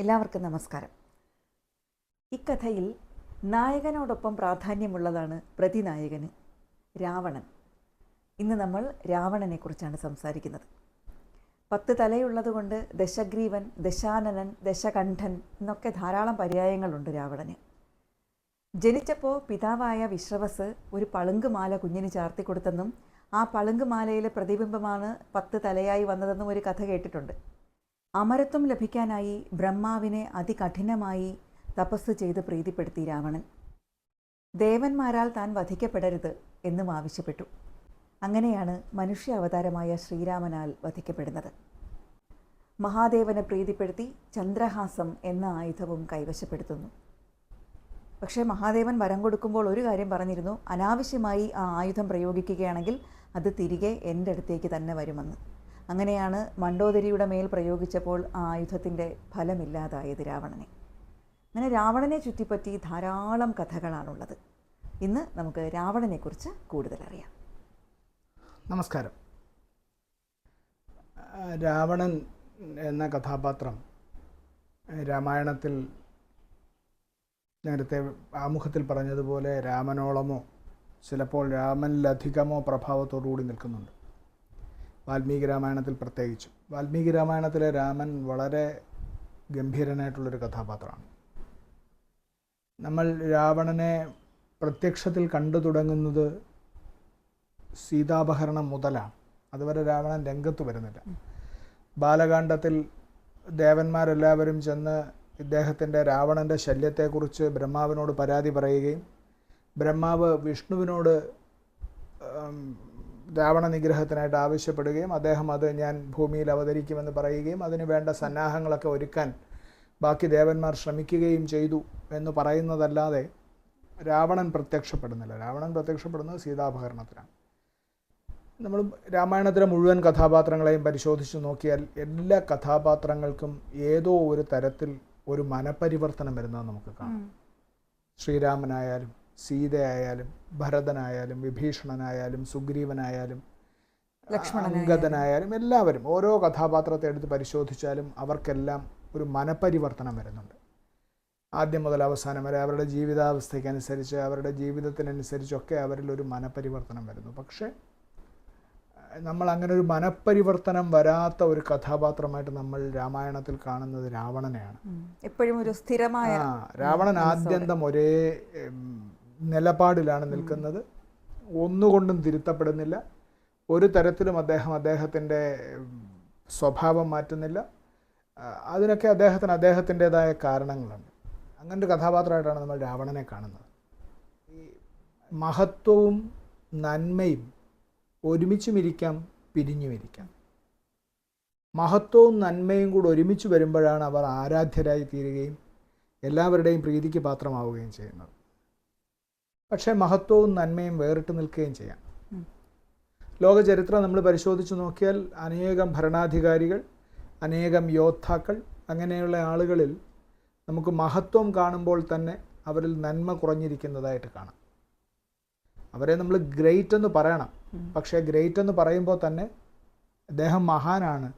എല്ലാവർക്കും നമസ്കാരം. ഇക്കഥയിൽ നായകനോടൊപ്പം പ്രാധാന്യമുള്ളതാണ് പ്രതിനായകന് രാവണൻ. ഇന്ന് നമ്മൾ രാവണനെക്കുറിച്ചാണ് സംസാരിക്കുന്നത്. 10 തലയുള്ളതുകൊണ്ട് ദശഗ്രീവൻ, ദശാനനൻ, ദശകണ്ഠൻ എന്നൊക്കെ ധാരാളം പര്യായങ്ങളുണ്ട് രാവണന്. ജനിച്ചപ്പോൾ പിതാവായ വിശ്രവസ് ഒരു പളുങ്കുമാല കുഞ്ഞിന് ചാർത്തിക്കൊടുത്തെന്നും ആ പളുങ്കുമാലയിലെ പ്രതിബിംബമാണ് 10 തലയായി വന്നതെന്നും ഒരു കഥ കേട്ടിട്ടുണ്ട്. അമരത്വം ലഭിക്കാനായി ബ്രഹ്മാവിനെ അതികഠിനമായി തപസ് ചെയ്ത് പ്രീതിപ്പെടുത്തി രാവണൻ. ദേവന്മാരാൽ താൻ വധിക്കപ്പെടരുത് എന്നും ആവശ്യപ്പെട്ടു. അങ്ങനെയാണ് മനുഷ്യ അവതാരമായ ശ്രീരാമനാൽ വധിക്കപ്പെടുന്നത്. മഹാദേവനെ പ്രീതിപ്പെടുത്തി ചന്ദ്രഹാസം എന്ന ആയുധവും കൈവശപ്പെടുത്തുന്നു. പക്ഷേ മഹാദേവൻ വരം കൊടുക്കുമ്പോൾ ഒരു കാര്യം പറഞ്ഞിരുന്നു, അനാവശ്യമായി ആ ആയുധം പ്രയോഗിക്കുകയാണെങ്കിൽ അത് തിരികെ എൻ്റെ അടുത്തേക്ക് തന്നെ വരുമെന്ന്. അങ്ങനെയാണ് മണ്ഡോദരിയുടെ മേൽ പ്രയോഗിച്ചപ്പോൾ ആ ആയുധത്തിൻ്റെ ഫലമില്ലാതായത് രാവണനെ. അങ്ങനെ രാവണനെ ചുറ്റിപ്പറ്റി ധാരാളം കഥകളാണുള്ളത്. ഇന്ന് നമുക്ക് രാവണനെക്കുറിച്ച് കൂടുതൽ അറിയാം. നമസ്കാരം. രാവണൻ എന്ന കഥാപാത്രം രാമായണത്തിൽ നേരത്തെ ആമുഖത്തിൽ പറഞ്ഞതുപോലെ രാമനോളമോ ചിലപ്പോൾ രാമനിലധികമോ പ്രഭാവത്തോടുകൂടി നിൽക്കുന്നുണ്ട്. വാൽമീകി രാമായണത്തിൽ പ്രത്യേകിച്ചും. വാൽമീകി രാമായണത്തിലെ രാമൻ വളരെ ഗംഭീരനായിട്ടുള്ളൊരു കഥാപാത്രമാണ്. നമ്മൾ രാവണനെ പ്രത്യക്ഷത്തിൽ കണ്ടു തുടങ്ങുന്നത് സീതാപഹരണം മുതലാണ്. അതുവരെ രാവണൻ രംഗത്ത് വരുന്നില്ല. ബാലകാണ്ഡത്തിൽ ദേവന്മാരെല്ലാവരും ചെന്ന് ഇദ്ദേഹത്തിൻ്റെ രാവണൻ്റെ ശല്യത്തെക്കുറിച്ച് ബ്രഹ്മാവിനോട് പരാതി പറയുകയും ബ്രഹ്മാവ് വിഷ്ണുവിനോട് രാവണ നിഗ്രഹത്തിനായിട്ട് ആവശ്യപ്പെടുകയും അദ്ദേഹം അത് ഞാൻ ഭൂമിയിൽ അവതരിക്കുമെന്ന് പറയുകയും അതിന് വേണ്ട സന്നാഹങ്ങളൊക്കെ ഒരുക്കാൻ ബാക്കി ദേവന്മാർ ശ്രമിക്കുകയും ചെയ്തു എന്ന് പറയുന്നതല്ലാതെ രാവണൻ പ്രത്യക്ഷപ്പെടുന്നില്ല. രാവണൻ പ്രത്യക്ഷപ്പെടുന്നത് സീതാപഹരണത്തിലാണ്. നമ്മൾ രാമായണത്തിലെ മുഴുവൻ കഥാപാത്രങ്ങളെയും പരിശോധിച്ച് നോക്കിയാൽ എല്ലാ കഥാപാത്രങ്ങൾക്കും ഏതോ ഒരു തരത്തിൽ ഒരു മനപരിവർത്തനം വരുന്നത് നമുക്ക് കാണാം. ശ്രീരാമനായാലും സീതയായാലും ഭരതനായാലും വിഭീഷണനായാലും സുഗ്രീവനായാലും അംഗദനായാലും എല്ലാവരും ഓരോ കഥാപാത്രത്തെ എടുത്ത് പരിശോധിച്ചാലും അവർക്കെല്ലാം ഒരു മനപരിവർത്തനം വരുന്നുണ്ട്. ആദ്യം മുതൽ അവസാനം വരെ അവരുടെ ജീവിതാവസ്ഥയ്ക്കനുസരിച്ച് അവരുടെ ജീവിതത്തിനനുസരിച്ചൊക്കെ അവരിൽ ഒരു മനപരിവർത്തനം വരുന്നു. പക്ഷേ നമ്മൾ അങ്ങനെ ഒരു മനപരിവർത്തനം വരാത്ത ഒരു കഥാപാത്രമായിട്ട് നമ്മൾ രാമായണത്തിൽ കാണുന്നത് രാവണനെയാണ്. എപ്പോഴും ഒരു സ്ഥിരമായ രാവണൻ ആദ്യന്തം ഒരേ നിലപാടിലാണ് നിൽക്കുന്നത്. ഒന്നുകൊണ്ടും തിരുത്തപ്പെടുന്നില്ല. ഒരു തരത്തിലും അദ്ദേഹത്തിൻ്റെ സ്വഭാവം മാറ്റുന്നില്ല. അതിനൊക്കെ അദ്ദേഹത്തിൻ്റെതായ കാരണങ്ങളുണ്ട്. അങ്ങനൊരു കഥാപാത്രമായിട്ടാണ് നമ്മൾ രാവണനെ കാണുന്നത്. ഈ മഹത്വവും നന്മയും ഒരുമിച്ചും ഇരിക്കാം, പിരിഞ്ഞും ഇരിക്കാം. മഹത്വവും നന്മയും കൂടെ ഒരുമിച്ച് വരുമ്പോഴാണ് അവർ ആരാധ്യരായി തീരുകയും എല്ലാവരുടെയും പ്രീതിക്ക് പാത്രമാവുകയും ചെയ്യുന്നത്. പക്ഷേ മഹത്വവും നന്മയും വേറിട്ട് നിൽക്കുകയും ചെയ്യാം. ലോകചരിത്രം നമ്മൾ പരിശോധിച്ച് നോക്കിയാൽ അനേകം ഭരണാധികാരികൾ, അനേകം യോദ്ധാക്കൾ, അങ്ങനെയുള്ള ആളുകളിൽ നമുക്ക് മഹത്വം കാണുമ്പോൾ തന്നെ അവരിൽ നന്മ കുറഞ്ഞിരിക്കുന്നതായിട്ട് കാണാം. അവരെ നമ്മൾ ഗ്രേറ്റ് എന്ന് പറയണം. പക്ഷേ ഗ്രേറ്റ് എന്ന് പറയുമ്പോൾ തന്നെ അദ്ദേഹം മഹാനാണ്,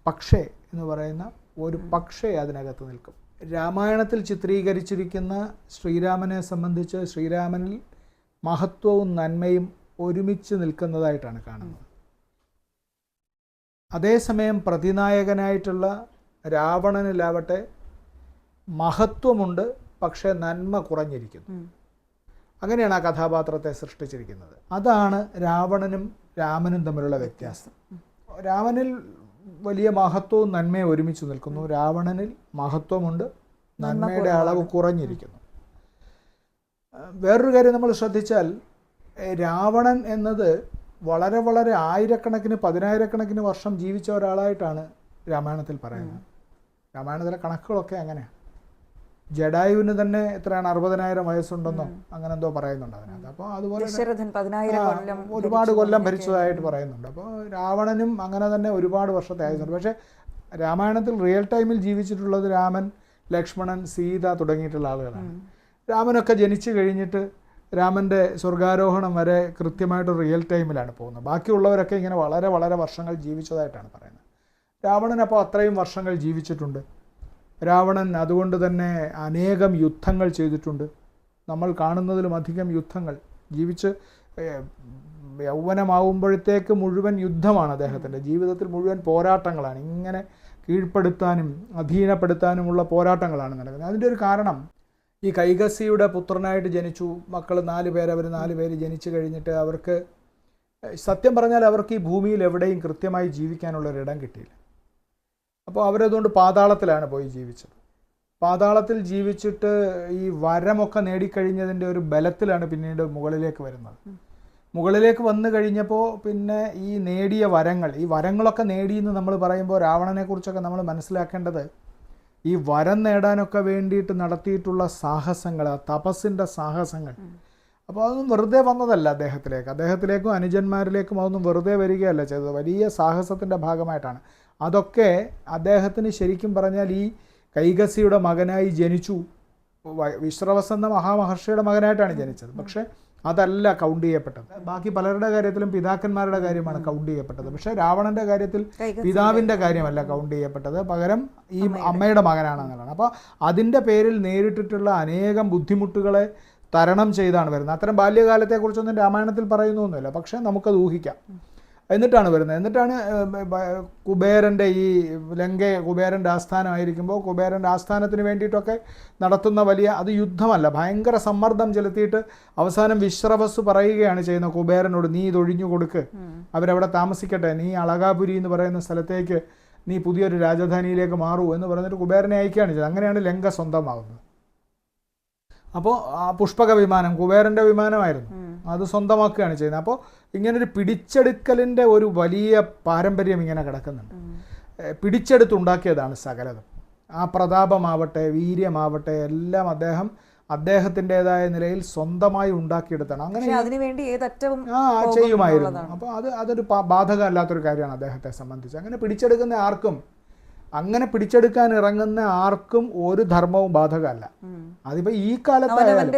പക്ഷേ എന്ന് പറയുന്ന ഒരു പക്ഷേ അതിനകത്ത് നിൽക്കും. രാമായണത്തിൽ ചിത്രീകരിച്ചിരിക്കുന്ന ശ്രീരാമനെ സംബന്ധിച്ച് ശ്രീരാമനിൽ മഹത്വവും നന്മയും ഒരുമിച്ച് നിൽക്കുന്നതായിട്ടാണ് കാണുന്നത്. അതേസമയം പ്രതിനായകനായിട്ടുള്ള രാവണനിലാവട്ടെ മഹത്വമുണ്ട്, പക്ഷേ നന്മ കുറഞ്ഞിരിക്കുന്നു. അങ്ങനെയാണ് ആ കഥാപാത്രത്തെ സൃഷ്ടിച്ചിരിക്കുന്നത്. അതാണ് രാവണനും രാമനും തമ്മിലുള്ള വ്യത്യാസം. രാമനിൽ വലിയ മഹത്വവും നന്മയും ഒരുമിച്ച് നിൽക്കുന്നു. രാവണനിൽ മഹത്വമുണ്ട്, നന്മയുടെ അളവ് കുറഞ്ഞിരിക്കുന്നു. വേറൊരു കാര്യം നമ്മൾ ശ്രദ്ധിച്ചാൽ രാവണൻ എന്നത് വളരെ വളരെ ആയിരക്കണക്കിന് പതിനായിരക്കണക്കിന് വർഷം ജീവിച്ച ഒരാളായിട്ടാണ് രാമായണത്തിൽ പറയുന്നത്. രാമായണത്തിലെ കണക്കുകളൊക്കെ അങ്ങനെയാണ്. ജഡായുവിന് തന്നെ എത്രയാണ് 60,000 വയസ്സുണ്ടെന്നോ അങ്ങനെ എന്തോ പറയുന്നുണ്ട് അതിനകത്ത്. അപ്പോൾ അതുപോലെ ഒരുപാട് കൊല്ലം ഭരിച്ചതായിട്ട് പറയുന്നുണ്ട്. അപ്പോൾ രാവണനും അങ്ങനെ തന്നെ ഒരുപാട് വർഷത്തെ ആയുസുണ്ട്. പക്ഷേ രാമായണത്തിൽ റിയൽ ടൈമിൽ ജീവിച്ചിട്ടുള്ളത് രാമൻ, ലക്ഷ്മണൻ, സീത തുടങ്ങിയിട്ടുള്ള ആളുകളാണ്. രാമനൊക്കെ ജനിച്ചു കഴിഞ്ഞിട്ട് രാമൻ്റെ സ്വർഗാരോഹണം വരെ കൃത്യമായിട്ട് റിയൽ ടൈമിലാണ് പോകുന്നത്. ബാക്കിയുള്ളവരൊക്കെ ഇങ്ങനെ വളരെ വളരെ വർഷങ്ങൾ ജീവിച്ചതായിട്ടാണ് പറയുന്നത്. രാവണൻ അപ്പോൾ അത്രയും വർഷങ്ങൾ ജീവിച്ചിട്ടുണ്ട്. രാവണൻ അതുകൊണ്ട് തന്നെ അനേകം യുദ്ധങ്ങൾ ചെയ്തിട്ടുണ്ട്. നമ്മൾ കാണുന്നതിലും അധികം യുദ്ധങ്ങൾ. ജീവിച്ച് യൗവനമാവുമ്പോഴത്തേക്ക് മുഴുവൻ യുദ്ധമാണ് അദ്ദേഹത്തിൻ്റെ ജീവിതത്തിൽ, മുഴുവൻ പോരാട്ടങ്ങളാണ്. ഇങ്ങനെ കീഴ്പ്പെടുത്താനും അധീനപ്പെടുത്താനുമുള്ള പോരാട്ടങ്ങളാണ് നടക്കുന്നത്. അതിൻ്റെ ഒരു കാരണം, ഈ കൈകസിയുടെ പുത്രനായിട്ട് ജനിച്ചു. മക്കൾ 4 പേര്, അവർ 4 പേര് ജനിച്ചു കഴിഞ്ഞിട്ട് അവർക്ക് സത്യം പറഞ്ഞാൽ അവർക്ക് ഈ ഭൂമിയിൽ എവിടെയും കൃത്യമായി ജീവിക്കാനുള്ളൊരിടം കിട്ടിയില്ല. അപ്പോൾ അവരതുകൊണ്ട് പാതാളത്തിലാണ് പോയി ജീവിച്ചത്. പാതാളത്തിൽ ജീവിച്ചിട്ട് ഈ വരമൊക്കെ നേടിക്കഴിഞ്ഞതിൻ്റെ ഒരു ബലത്തിലാണ് പിന്നീട് മുകളിലേക്ക് വരുന്നത്. മുകളിലേക്ക് വന്നു കഴിഞ്ഞപ്പോൾ പിന്നെ ഈ നേടിയ വരങ്ങൾ, ഈ വരങ്ങളൊക്കെ നേടിയെന്ന് നമ്മൾ പറയുമ്പോൾ രാവണനെക്കുറിച്ചൊക്കെ നമ്മൾ മനസ്സിലാക്കേണ്ടത്, ഈ വരം നേടാനൊക്കെ വേണ്ടിയിട്ട് നടത്തിയിട്ടുള്ള സാഹസങ്ങൾ, തപസ്സിൻ്റെ സാഹസങ്ങൾ. അപ്പോൾ അതൊന്നും വെറുതെ വന്നതല്ല അദ്ദേഹത്തിലേക്കും അനുജന്മാരിലേക്കും അതൊന്നും വെറുതെ വരികയല്ല ചെയ്തത്, വലിയ സാഹസത്തിൻ്റെ ഭാഗമായിട്ടാണ്. അതൊക്കെ അദ്ദേഹത്തിന് ശരിക്കും പറഞ്ഞാൽ ഈ കൈകസിയുടെ മകനായി ജനിച്ചു. വിശ്രവസ് എന്ന മഹാമഹർഷിയുടെ മകനായിട്ടാണ് ജനിച്ചത്. പക്ഷേ അതല്ല കൗണ്ട് ചെയ്യപ്പെട്ടത്. ബാക്കി പലരുടെ കാര്യത്തിലും പിതാക്കന്മാരുടെ കാര്യമാണ് കൗണ്ട് ചെയ്യപ്പെട്ടത്. പക്ഷേ രാവണൻ്റെ കാര്യത്തിൽ പിതാവിൻ്റെ കാര്യമല്ല കൗണ്ട് ചെയ്യപ്പെട്ടത്, പകരം ഈ അമ്മയുടെ മകനാണെന്നുള്ളതാണ്. അപ്പോൾ അതിൻ്റെ പേരിൽ നേരിട്ടിട്ടുള്ള അനേകം ബുദ്ധിമുട്ടുകളെ തരണം ചെയ്താണ് വരുന്നത്. അത്തരം ബാല്യകാലത്തെക്കുറിച്ചൊന്നും രാമായണത്തിൽ പറയുന്നൊന്നുമില്ല, പക്ഷേ നമുക്കത് ഊഹിക്കാം. എന്നിട്ടാണ് വരുന്നത്. എന്നിട്ടാണ് കുബേരൻ്റെ ഈ കുബേരൻ്റെ ആസ്ഥാനമായിരിക്കുമ്പോൾ കുബേരൻ്റെ ആസ്ഥാനത്തിന് വേണ്ടിയിട്ടൊക്കെ നടത്തുന്ന വലിയ, അത് യുദ്ധമല്ല, ഭയങ്കര സമ്മർദ്ദം ചെലുത്തിയിട്ട് അവസാനം വിശ്രവസ് പറയുകയാണ് ചെയ്യുന്നത് കുബേരനോട്, നീ ഇതൊഴിഞ്ഞു കൊടുക്ക്, അവരവിടെ താമസിക്കട്ടെ, നീ അളകാപുരി എന്ന് പറയുന്ന സ്ഥലത്തേക്ക് നീ പുതിയൊരു രാജധാനിയിലേക്ക് മാറൂ എന്ന് പറഞ്ഞിട്ട് കുബേരനെ അയക്കുകയാണ് ചെയ്തത്. അങ്ങനെയാണ് ലങ്ക സ്വന്തമാകുന്നത്. അപ്പോൾ ആ പുഷ്പക വിമാനം കുബേരൻ്റെ വിമാനമായിരുന്നു, അത് സ്വന്തമാക്കുകയാണ് ചെയ്യുന്നത്. അപ്പോൾ ഇങ്ങനൊരു പിടിച്ചെടുക്കലിൻ്റെ ഒരു വലിയ പാരമ്പര്യം ഇങ്ങനെ കിടക്കുന്നുണ്ട്. പിടിച്ചെടുത്തുണ്ടാക്കിയതാണ് സകലതും. ആ പ്രതാപമാവട്ടെ വീര്യമാവട്ടെ എല്ലാം അദ്ദേഹത്തിൻ്റെതായ നിലയിൽ സ്വന്തമായി ഉണ്ടാക്കിയെടുത്താണ്. അങ്ങനെ അതിനുവേണ്ടി ഏതറ്റവും ചെയ്യുമായിരുന്നു. അപ്പോൾ അതൊരു ബാധകമല്ലാത്തൊരു കാര്യമാണ് അദ്ദേഹത്തെ സംബന്ധിച്ച്. അങ്ങനെ പിടിച്ചെടുക്കുന്ന ആർക്കും, അങ്ങനെ പിടിച്ചെടുക്കാൻ ഇറങ്ങുന്ന ആർക്കും ഒരു ധർമ്മവും ബാധകമല്ല. അതിപ്പോൾ ഈ കാലത്തായാലും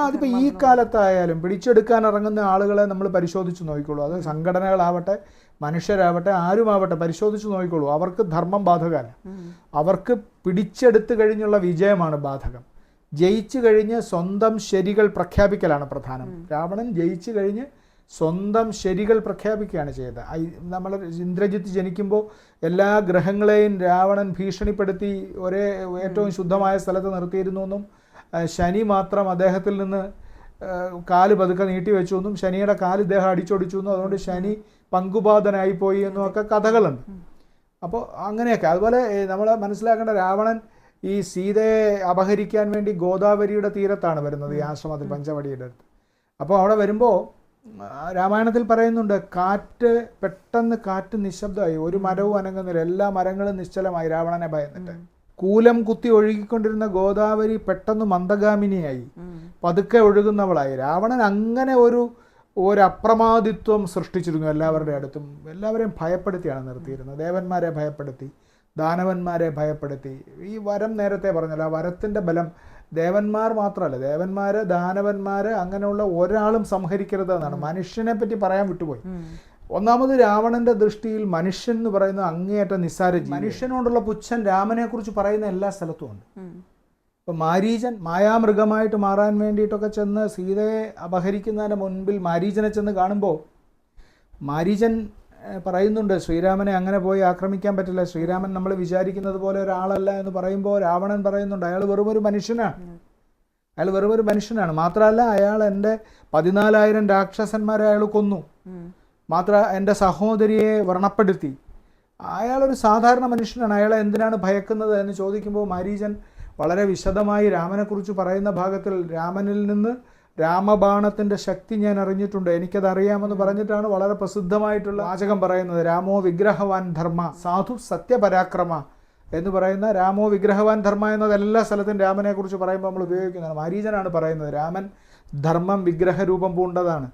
അതിപ്പോൾ ഈ കാലത്തായാലും പിടിച്ചെടുക്കാൻ ഇറങ്ങുന്ന ആളുകളെ നമ്മൾ പരിശോധിച്ച് നോക്കിക്കോളൂ. അത് സംഘടനകളാവട്ടെ മനുഷ്യരാവട്ടെ ആരുമാവട്ടെ പരിശോധിച്ച് നോക്കിക്കോളൂ. അവർക്ക് ധർമ്മം ബാധകമല്ല. അവർക്ക് പിടിച്ചെടുത്തു കഴിഞ്ഞുള്ള വിജയമാണ് ബാധകം. ജയിച്ചു കഴിഞ്ഞ് സ്വന്തം ശരികൾ പ്രഖ്യാപിക്കലാണ് പ്രധാനം. രാവണൻ ജയിച്ചു കഴിഞ്ഞ് സ്വന്തം ശരികൾ പ്രഖ്യാപിക്കുകയാണ് ചെയ്തത്. നമ്മൾ ഇന്ദ്രജിത്ത് ജനിക്കുമ്പോൾ എല്ലാ ഗ്രഹങ്ങളെയും രാവണൻ ഭീഷണിപ്പെടുത്തി ഏറ്റവും ശുദ്ധമായ സ്ഥലത്ത് നിർത്തിയിരുന്നു എന്നും ശനി മാത്രം അദ്ദേഹത്തിൽ നിന്ന് കാല് പതുക്കെ നീട്ടിവെച്ചു എന്നും ശനിയുടെ കാല് ഇദ്ദേഹം അടിച്ചൊടിച്ചു എന്നും അതുകൊണ്ട് ശനി പങ്കുപാതനായിപ്പോയി എന്നും ഒക്കെ കഥകളുണ്ട്. അപ്പോൾ അങ്ങനെയൊക്കെ. അതുപോലെ നമ്മൾ മനസ്സിലാക്കേണ്ട, രാവണൻ ഈ സീതയെ അപഹരിക്കാൻ വേണ്ടി ഗോദാവരിയുടെ തീരത്താണ് വരുന്നത്, ഈ ആശ്രമത്തിൽ പഞ്ചവടിയുടെ അടുത്ത്. അപ്പോൾ അവിടെ വരുമ്പോൾ രാമായണത്തിൽ പറയുന്നുണ്ട്, പെട്ടെന്ന് കാറ്റ് നിശബ്ദമായി, ഒരു മരവും അനങ്ങുന്നില്ല, എല്ലാ മരങ്ങളും നിശ്ചലമായി രാവണനെ ഭയന്നിട്ട്. കൂലം കുത്തി ഒഴുകിക്കൊണ്ടിരുന്ന ഗോദാവരി പെട്ടെന്ന് മന്ദഗാമിനിയായി, പതുക്കെ ഒഴുകുന്നവളായി. രാവണൻ അങ്ങനെ ഒരു അപ്രമാദിത്വം സൃഷ്ടിച്ചിരുന്നു എല്ലാവരുടെ അടുത്തും. എല്ലാവരെയും ഭയപ്പെടുത്തിയാണ് നിർത്തിയിരുന്നത്. ദേവന്മാരെ ഭയപ്പെടുത്തി, ദാനവന്മാരെ ഭയപ്പെടുത്തി. ഈ വരം നേരത്തെ പറഞ്ഞല്ലോ, ആ വരത്തിൻ്റെ ബലം ദേവന്മാർ മാത്രമല്ല, ദാനവന്മാർ അങ്ങനെയുള്ള ഒരാളും സംഹരിക്കരുത് എന്നാണ്. മനുഷ്യനെ പറ്റി പറയാൻ വിട്ടുപോയി. ഒന്നാമത് രാവണന്റെ ദൃഷ്ടിയിൽ മനുഷ്യൻ എന്ന് പറയുന്നത് അങ്ങേയറ്റം നിസ്സാര. മനുഷ്യനോടുള്ള പുച്ഛൻ രാമനെക്കുറിച്ച് പറയുന്ന എല്ലാ സ്ഥലത്തും ഉണ്ട്. ഇപ്പം മാരീചൻ മായാമൃഗമായിട്ട് മാറാൻ വേണ്ടിയിട്ടൊക്കെ ചെന്ന് സീതയെ അപഹരിക്കുന്നതിന് മുൻപിൽ മാരീചനെ ചെന്ന് കാണുമ്പോൾ മാരീചൻ പറയുന്നുണ്ട്, ശ്രീരാമനെ അങ്ങനെ പോയി ആക്രമിക്കാൻ പറ്റില്ല, ശ്രീരാമൻ നമ്മൾ വിചാരിക്കുന്നത് പോലെ ഒരാളല്ല എന്ന് പറയുമ്പോൾ രാവണൻ പറയുന്നുണ്ട്, അയാൾ വെറുമൊരു മനുഷ്യനാണ്. മാത്രമല്ല, അയാൾ എൻ്റെ 14,000 രാക്ഷസന്മാരെ അയാൾ കൊന്നു. എൻ്റെ സഹോദരിയെ വ്രണപ്പെടുത്തി. അയാളൊരു സാധാരണ മനുഷ്യനാണ്. അയാളെ എന്തിനാണ് ഭയക്കുന്നത് എന്ന് ചോദിക്കുമ്പോൾ മാരീചൻ വളരെ വിശദമായി രാമനെക്കുറിച്ച് പറയുന്ന ഭാഗത്തിൽ, രാമനിൽ നിന്ന് രാമബാണത്തിൻ്റെ ശക്തി ഞാൻ അറിഞ്ഞിട്ടുണ്ട്, എനിക്കത് അറിയാമെന്ന് പറഞ്ഞിട്ടാണ് വളരെ പ്രസിദ്ധമായിട്ടുള്ള വാചകം പറയുന്നത്. രാമോ വിഗ്രഹവാൻ ധർമ്മ സാധു സത്യപരാക്രമ എന്ന് പറയുന്ന രാമോ വിഗ്രഹവാൻ ധർമ്മ എന്നത് എല്ലാ സ്ഥലത്തും രാമനെക്കുറിച്ച് പറയുമ്പോൾ നമ്മൾ ഉപയോഗിക്കുന്നതാണ്. മാരീചനാണ് പറയുന്നത്, രാമൻ ധർമ്മം വിഗ്രഹരൂപം പൂണ്ടതാണ്,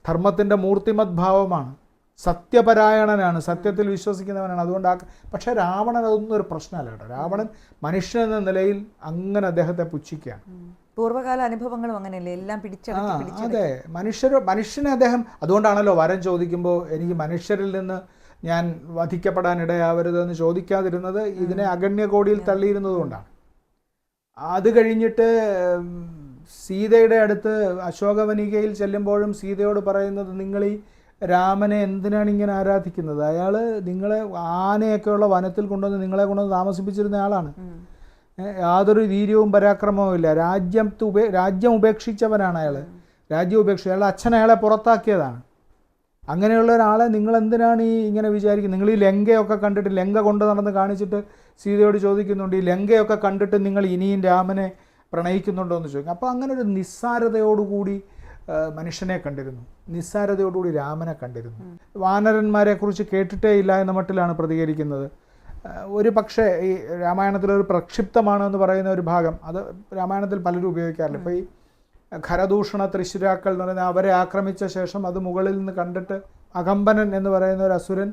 ധർമ്മത്തിൻ്റെ മൂർത്തിമത് ഭാവമാണ്, സത്യപരായണനാണ്, സത്യത്തിൽ വിശ്വസിക്കുന്നവനാണ്. അതുകൊണ്ട് പക്ഷേ രാവണൻ അതൊന്നും ഒരു പ്രശ്നമല്ല കേട്ടോ. രാവണൻ മനുഷ്യൻ എന്ന നിലയിൽ അങ്ങനെ അദ്ദേഹത്തെ പുച്ഛിക്കുകയാണ്. പൂർവ്വകാല അനുഭവങ്ങളും അങ്ങനെയല്ലേ, എല്ലാം അതെ, മനുഷ്യനെ അദ്ദേഹം അതുകൊണ്ടാണല്ലോ വരം ചോദിക്കുമ്പോൾ എനിക്ക് മനുഷ്യരിൽ നിന്ന് ഞാൻ വധിക്കപ്പെടാനിടയാവരുതെന്ന് ചോദിക്കാതിരുന്നത് ഇതിനെ അഗണ്യകോടിയിൽ തള്ളിയിരുന്നതുകൊണ്ടാണ്. അത് കഴിഞ്ഞിട്ട് സീതയുടെ അടുത്ത് അശോകവനികയിൽ ചെല്ലുമ്പോഴും സീതയോട് പറയുന്നത്, നിങ്ങൾ ഈ രാമനെ എന്തിനാണ് ഇങ്ങനെ ആരാധിക്കുന്നത്? അയാൾ നിങ്ങളെ ആനയൊക്കെയുള്ള വനത്തിൽ കൊണ്ടുവന്ന് നിങ്ങളെ കൊണ്ടുവന്ന് താമസിപ്പിച്ചിരുന്ന ആളാണ്. യാതൊരു വീര്യവും പരാക്രമവും ഇല്ല. രാജ്യം ഉപേക്ഷിച്ചവനാണ് അയാൾ. രാജ്യം ഉപേക്ഷിച്ചു. അയാളുടെ അച്ഛൻ അയാളെ പുറത്താക്കിയതാണ്. അങ്ങനെയുള്ള ഒരാളെ നിങ്ങൾ എന്തിനാണ് ഇങ്ങനെ വിചാരിക്കുന്നത്? നിങ്ങൾ ഈ ലങ്കയൊക്കെ കണ്ടിട്ട്, ലങ്ക കൊണ്ട് നടന്ന് കാണിച്ചിട്ട് സീതയോട് ചോദിക്കുന്നുണ്ട്, ഈ ലങ്കയൊക്കെ കണ്ടിട്ട് നിങ്ങൾ ഇനിയും രാമനെ പ്രണയിക്കുന്നുണ്ടോ എന്ന് ചോദിക്കും. അപ്പോൾ അങ്ങനെ ഒരു നിസ്സാരതയോടുകൂടി മനുഷ്യനെ കണ്ടിരുന്നു, നിസ്സാരതയോടുകൂടി രാമനെ കണ്ടിരുന്നു. വാനരന്മാരെക്കുറിച്ച് കേട്ടിട്ടേ ഇല്ല എന്ന മട്ടിലാണ് പ്രതികരിക്കുന്നത്. ഒരു പക്ഷേ ഈ രാമായണത്തിലൊരു പ്രക്ഷിപ്തമാണെന്ന് പറയുന്ന ഒരു ഭാഗം, അത് രാമായണത്തിൽ പലരും ഉപയോഗിക്കാറില്ല. ഇപ്പോൾ ഈ ഖരദൂഷണ തൃശ്ശിരാക്കൾ എന്ന് പറയുന്ന അവരെ ആക്രമിച്ച ശേഷം അത് മുകളിൽ നിന്ന് കണ്ടിട്ട് അകമ്പനൻ എന്ന് പറയുന്ന ഒരു അസുരൻ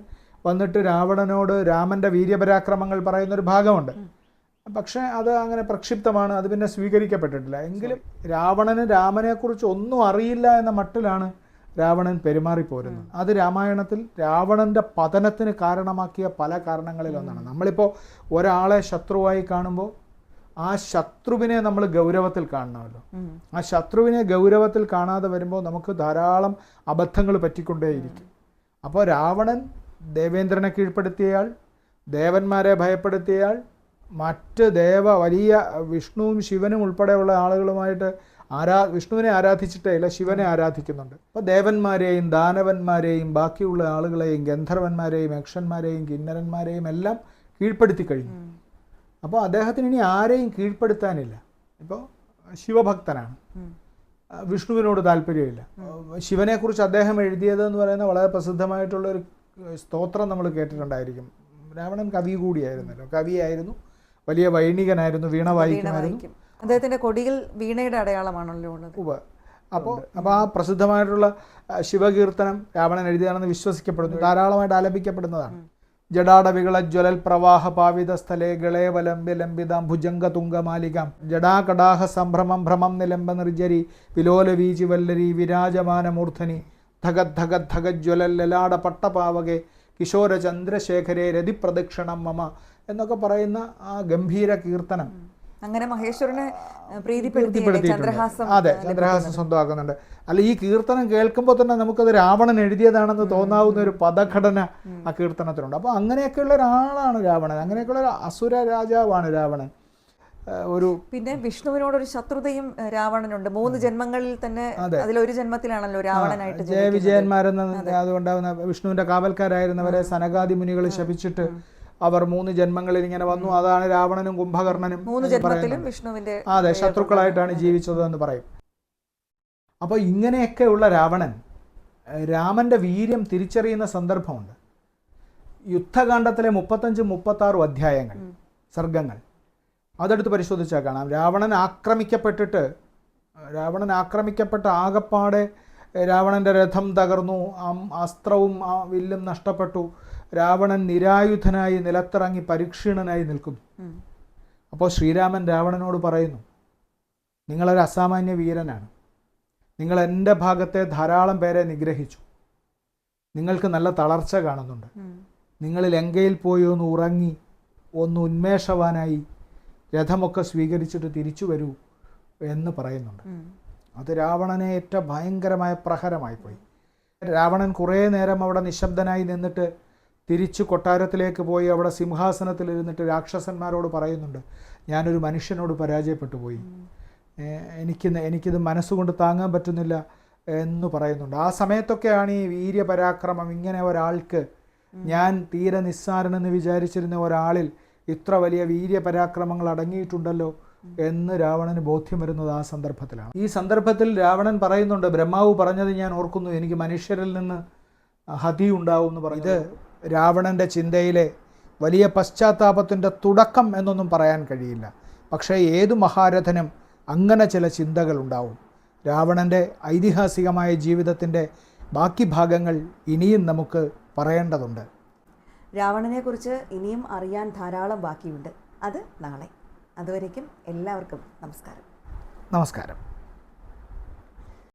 വന്നിട്ട് രാവണനോട് രാമൻ്റെ വീര്യപരാക്രമങ്ങൾ പറയുന്നൊരു ഭാഗമുണ്ട്. പക്ഷേ അത് അങ്ങനെ പ്രക്ഷിപ്തമാണ്, അത് പിന്നെ സ്വീകരിക്കപ്പെട്ടിട്ടില്ല. എങ്കിലും രാവണന് രാമനെക്കുറിച്ച് ഒന്നും അറിയില്ല എന്ന മട്ടിലാണ് രാവണൻ പെരുമാറിപ്പോരുന്നത്. അത് രാമായണത്തിൽ രാവണൻ്റെ പതനത്തിന് കാരണമാക്കിയ പല കാരണങ്ങളിലൊന്നാണ്. നമ്മളിപ്പോൾ ഒരാളെ ശത്രുവായി കാണുമ്പോൾ ആ ശത്രുവിനെ നമ്മൾ ഗൗരവത്തിൽ കാണണമല്ലോ. ആ ശത്രുവിനെ ഗൗരവത്തിൽ കാണാതെ വരുമ്പോൾ നമുക്ക് ധാരാളം അബദ്ധങ്ങൾ പറ്റിക്കൊണ്ടേയിരിക്കും. അപ്പോൾ രാവണൻ ദേവേന്ദ്രനെ കീഴ്പ്പെടുത്തിയയാൾ, ദേവന്മാരെ ഭയപ്പെടുത്തിയയാൾ, മറ്റ് വലിയ വിഷ്ണുവും ശിവനും ഉൾപ്പെടെയുള്ള ആളുകളുമായിട്ട് വിഷ്ണുവിനെ ആരാധിച്ചിട്ടേ ഇല്ല, ശിവനെ ആരാധിക്കുന്നുണ്ട്. അപ്പോൾ ദേവന്മാരെയും ദാനവന്മാരെയും ബാക്കിയുള്ള ആളുകളെയും ഗന്ധർവന്മാരെയും യക്ഷന്മാരെയും കിന്നരന്മാരെയും എല്ലാം കീഴ്പ്പെടുത്തി കഴിഞ്ഞു. അപ്പോൾ അദ്ദേഹത്തിന് ഇനി ആരെയും കീഴ്പ്പെടുത്താനില്ല. ഇപ്പോൾ ശിവഭക്തനാണ്, വിഷ്ണുവിനോട് താല്പര്യമില്ല. ശിവനെക്കുറിച്ച് അദ്ദേഹം എഴുതിയതെന്ന് പറയുന്ന വളരെ പ്രസിദ്ധമായിട്ടുള്ളൊരു സ്തോത്രം നമ്മൾ കേട്ടിട്ടുണ്ടായിരിക്കും. രാവണൻ കവി കൂടിയായിരുന്നല്ലോ, കവിയായിരുന്നു, വലിയ വൈണികനായിരുന്നു, വീണ വായിക്കുമായിരുന്നു. അദ്ദേഹത്തിൻ്റെ കൊടിയിൽ വീണയുടെ അടയാളമാണല്ലോ ഉള്ളത്. അപ്പോൾ ആ പ്രസിദ്ധമായിട്ടുള്ള ശിവകീർത്തനം രാവണൻ എഴുതിയതാണെന്ന് വിശ്വസിക്കപ്പെടുന്നു, ധാരാളമായിട്ട് ആലപിക്കപ്പെടുന്നതാണ്. ജടാടവികളജ്വലൽ പ്രവാഹ പാവിത സ്ഥലേ ഗളേവലംബ്യലംബിതാം ഭുജംഗ തുംഗമാലികാം ജടാകടാഹ സംഭ്രമം ഭ്രമം നിലംബ നിർജരി വിലോലവീചി വല്ലരി വിരാജമാനമൂർധനി ധഗത് ധഗത് ധഗജ്വലൽ ലലാട പട്ടപാവകെ കിശോര ചന്ദ്രശേഖരേ രതിപ്രദക്ഷിണം മമ എന്നൊക്കെ പറയുന്ന ആ ഗംഭീര കീർത്തനം അങ്ങനെ മഹേശ്വരനെ ചന്ദ്രഹാസം, അതെ, ചന്ദ്രഹാസം സ്വന്തമാക്കുന്നുണ്ട്. അല്ല, ഈ കീർത്തനം കേൾക്കുമ്പോൾ തന്നെ നമുക്കത് രാവണൻ എഴുതിയതാണെന്ന് തോന്നാവുന്ന ഒരു പദഘടന ആ കീർത്തനത്തിലുണ്ട്. അപ്പോൾ അങ്ങനെയൊക്കെയുള്ള ഒരാളാണ് രാവണൻ, അങ്ങനെയൊക്കെയുള്ള ഒരു അസുര രാജാവാണ് രാവണൻ. പിന്നെ വിഷ്ണുവിനോടൊരു ശത്രുതയും രാവണനുണ്ട്. 3 ജന്മങ്ങളിൽ തന്നെ അതിലൊരു ജന്മത്തിലാണല്ലോ രാവണനായിട്ട് ജയവിജയന്മാരെന്ന് അതുകൊണ്ടാവുന്ന വിഷ്ണുവിന്റെ കാവൽക്കാരായിരുന്നവരെ സനകാദി മുനികൾ ശപിച്ചിട്ട് അവർ 3 ജന്മങ്ങളിൽ ഇങ്ങനെ വന്നു. അതാണ് രാവണനും കുംഭകർണനും 3 ജന്മത്തിലും വിഷ്ണുവിന്റെ ശത്രുക്കളായിട്ടാണ് ജീവിച്ചത് എന്ന് പറയും. അപ്പോൾ ഇങ്ങനെയൊക്കെയുള്ള രാവണൻ രാമന്റെ വീര്യം തിരിച്ചറിയുന്ന സന്ദർഭമുണ്ട്. യുദ്ധകാണ്ഡത്തിലെ 35-36 അധ്യായങ്ങൾ, സർഗങ്ങൾ അതെടുത്ത് പരിശോധിച്ചാൽ കാണാം. രാവണൻ ആക്രമിക്കപ്പെട്ട ആകപ്പാടെ രാവണന്റെ രഥം തകർന്നു, അസ്ത്രവും വില്ലും നഷ്ടപ്പെട്ടു. രാവണൻ നിരായുധനായി നിലത്തിറങ്ങി പരിക്ഷീണനായി നിൽക്കുന്നു. അപ്പോൾ ശ്രീരാമൻ രാവണനോട് പറയുന്നു, നിങ്ങളൊരു അസാമാന്യ വീരനാണ്, നിങ്ങൾ എൻ്റെ ഭാഗത്തെ ധാരാളം പേരെ നിഗ്രഹിച്ചു, നിങ്ങൾക്ക് നല്ല തളർച്ച കാണുന്നുണ്ട്, നിങ്ങൾ ലങ്കയിൽ പോയി ഒന്ന് ഉറങ്ങി ഒന്ന് ഉന്മേഷവാനായി രഥമൊക്കെ സ്വീകരിച്ചിട്ട് തിരിച്ചു വരൂ എന്ന് പറയുന്നുണ്ട്. അത് രാവണനെ ഏറ്റ ഭയങ്കരമായ പ്രഹരമായിപ്പോയി. രാവണൻ കുറേ നേരം അവിടെ നിശബ്ദനായി നിന്നിട്ട് തിരിച്ചു കൊട്ടാരത്തിലേക്ക് പോയി അവിടെ സിംഹാസനത്തിലിരുന്നിട്ട് രാക്ഷസന്മാരോട് പറയുന്നുണ്ട്, ഞാനൊരു മനുഷ്യനോട് പരാജയപ്പെട്ടു പോയി, എനിക്കിത് മനസ്സുകൊണ്ട് താങ്ങാൻ പറ്റുന്നില്ല എന്ന് പറയുന്നുണ്ട്. ആ സമയത്തൊക്കെയാണ് ഈ വീര്യപരാക്രമം, ഇങ്ങനെ ഒരാൾക്ക്, ഞാൻ തീരെ നിസ്സാരനെന്ന് വിചാരിച്ചിരുന്ന ഒരാളിൽ ഇത്ര വലിയ വീര്യപരാക്രമങ്ങൾ അടങ്ങിയിട്ടുണ്ടല്ലോ എന്ന് രാവണന് ബോധ്യം വരുന്നത് ആ സന്ദർഭത്തിലാണ്. ഈ സന്ദർഭത്തിൽ രാവണൻ പറയുന്നുണ്ട്, ബ്രഹ്മാവ് പറഞ്ഞത് ഞാൻ ഓർക്കുന്നു, എനിക്ക് മനുഷ്യരിൽ നിന്ന് ഹതി ഉണ്ടാവും എന്ന് പറഞ്ഞു. ഇത് രാവണൻ്റെ ചിന്തയിലെ വലിയ പശ്ചാത്താപത്തിൻ്റെ തുടക്കം എന്നൊന്നും പറയാൻ കഴിയില്ല. പക്ഷേ ഏതു മഹാരഥനും അങ്ങനെ ചില ചിന്തകളുണ്ടാവും. രാവണൻ്റെ ഐതിഹാസികമായ ജീവിതത്തിൻ്റെ ബാക്കി ഭാഗങ്ങൾ ഇനിയും നമുക്ക് പറയേണ്ടതുണ്ട്. രാവണനെക്കുറിച്ച് ഇനിയും അറിയാൻ ധാരാളം ബാക്കിയുണ്ട്. അത് നാളെ. അതുവരേക്കും എല്ലാവർക്കും നമസ്കാരം. നമസ്കാരം.